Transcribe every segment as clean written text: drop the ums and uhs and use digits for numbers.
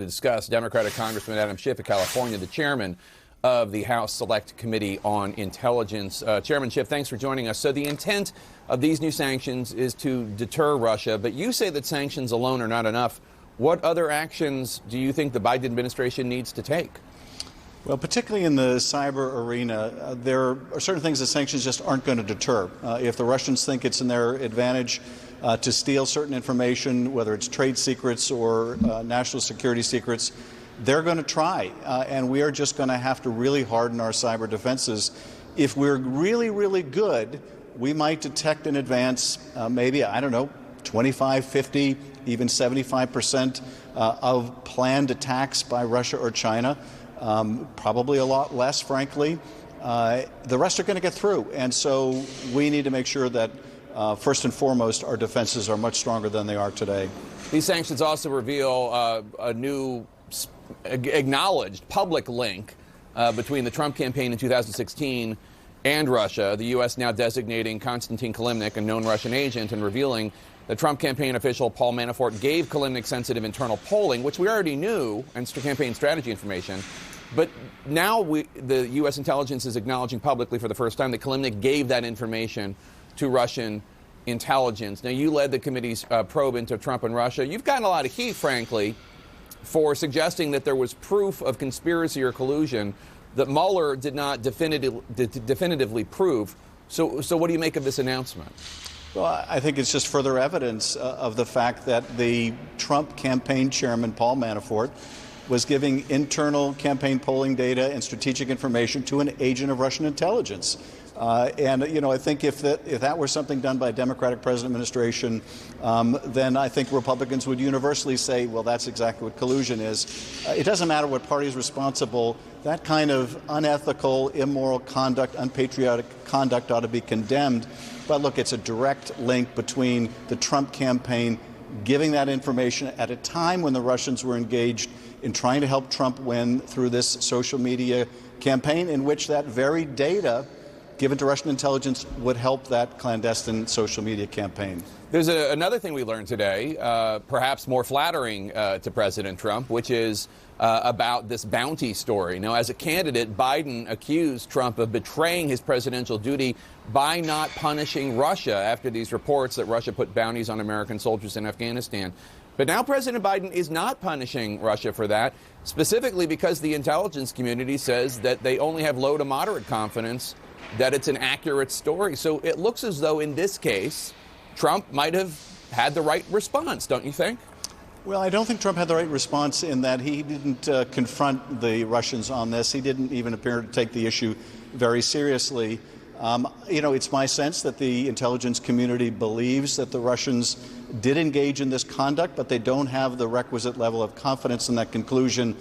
To discuss Democratic Congressman Adam Schiff of California, the chairman of the House Select Committee on Intelligence. Chairman Schiff, thanks for joining us. So the intent of these new sanctions is to deter Russia, but you say that sanctions alone are not enough. What other actions do you think the Biden administration needs to take? Well, particularly in the cyber arena, there are certain things that sanctions just aren't going to deter. If the Russians think it's in their advantage to steal certain information, whether it's trade secrets or national security secrets, they're going to try. And we are just going to have to really harden our cyber defenses. If we're really, really good, we might detect in advance maybe, I don't know, 25, 50, even 75% of planned attacks by Russia or China. Probably a lot less, frankly. The rest are going to get through. And so we need to make sure that, first and foremost, our defenses are much stronger than they are today. These sanctions also reveal a new acknowledged public link between the Trump campaign in 2016 and Russia, the U.S. now designating Konstantin Kilimnik, a known Russian agent, and revealing the Trump campaign official Paul Manafort gave Kilimnik sensitive internal polling, which we already knew, and campaign strategy information. But now the U.S. intelligence is acknowledging publicly for the first time that Kilimnik gave that information to Russian intelligence. Now, you led the committee's probe into Trump and Russia. You've gotten a lot of heat, frankly, for suggesting that there was proof of conspiracy or collusion that Mueller did not definitively prove. So what do you make of this announcement? Well, I think it's just further evidence of the fact that the Trump campaign chairman, Paul Manafort, was giving internal campaign polling data and strategic information to an agent of Russian intelligence. And, you know, I think if that were something done by a Democratic president administration, then I think Republicans would universally say, well, that's exactly what collusion is. It doesn't matter what party is responsible. That kind of unethical, immoral conduct, unpatriotic conduct ought to be condemned. But look, it's a direct link between the Trump campaign giving that information at a time when the Russians were engaged in trying to help Trump win through this social media campaign, in which that very data given to Russian intelligence would help that clandestine social media campaign. There's another thing we learned today, perhaps more flattering to President Trump, which is about this bounty story. Now, as a candidate, Biden accused Trump of betraying his presidential duty by not punishing Russia after these reports that Russia put bounties on American soldiers in Afghanistan. But now President Biden is not punishing Russia for that, specifically because the intelligence community says that they only have low to moderate confidence that it's an accurate story. So it looks as though in this case, Trump might have had the right response, don't you think? Well, I don't think Trump had the right response in that he didn't confront the Russians on this. He didn't even appear to take the issue very seriously. You know, it's my sense that the intelligence community believes that the Russians did engage in this conduct, but they don't have the requisite level of confidence in that conclusion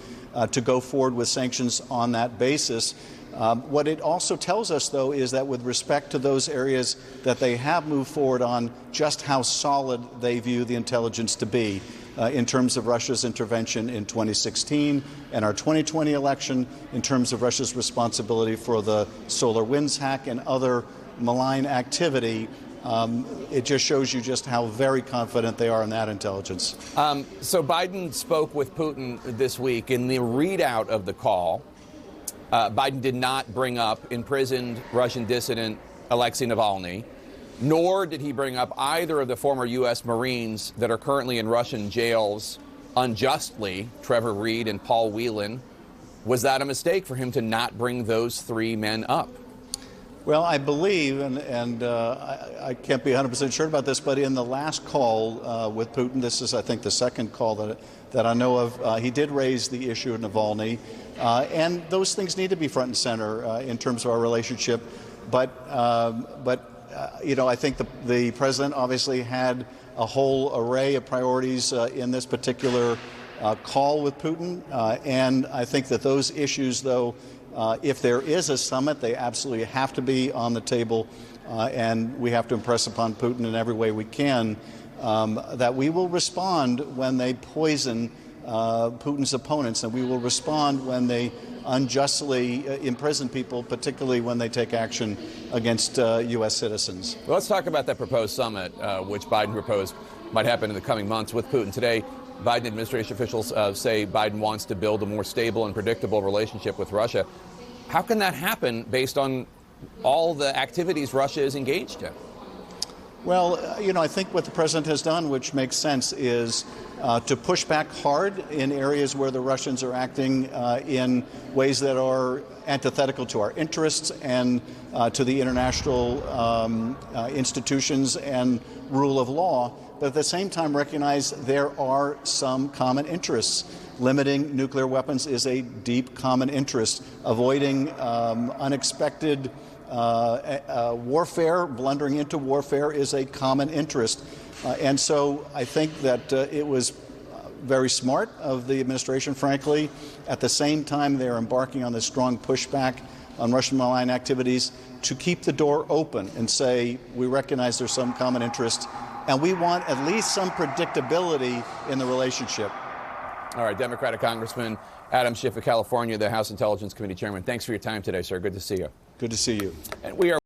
to go forward with sanctions on that basis. What it also tells us, though, is that with respect to those areas that they have moved forward on, just how solid they view the intelligence to be in terms of Russia's intervention in 2016 and our 2020 election, in terms of Russia's responsibility for the SolarWinds hack and other malign activity. It just shows you just how very confident they are in that intelligence. So Biden spoke with Putin this week. In the readout of the call, Biden did not bring up imprisoned Russian dissident Alexei Navalny, nor did he bring up either of the former U.S. Marines that are currently in Russian jails unjustly, Trevor Reed and Paul Whelan. Was that a mistake for him to not bring those three men up? Well, I believe, and I can't be 100% sure about this, but in the last call with Putin, this is, I think, the second call that I know of, he did raise the issue of Navalny. And those things need to be front and center in terms of our relationship. But you know, I think the president obviously had a whole array of priorities in this particular call with Putin. And I think that those issues, though, if there is a summit, they absolutely have to be on the table. And we have to impress upon Putin in every way we can that we will respond when they poison Putin's opponents, and we will respond when they unjustly imprison people, particularly when they take action against U.S. citizens. Well, let's talk about that proposed summit, which Biden proposed might happen in the coming months with Putin. Today, Biden administration officials say Biden wants to build a more stable and predictable relationship with Russia. How can that happen based on all the activities Russia is engaged in? Well, I think what the president has done, which makes sense, is to push back hard in areas where the Russians are acting in ways that are antithetical to our interests and to the international institutions and rule of law, but at the same time recognize there are some common interests. Limiting nuclear weapons is a deep common interest. Avoiding unexpected warfare, blundering into warfare, is a common interest. And so I think that it was very smart of the administration, frankly. At the same time, they're embarking on this strong pushback on Russian malign activities to keep the door open and say, we recognize there's some common interest, and we want at least some predictability in the relationship. All right, Democratic Congressman Adam Schiff of California, the House Intelligence Committee Chairman. Thanks for your time today, sir. Good to see you. Good to see you. And we are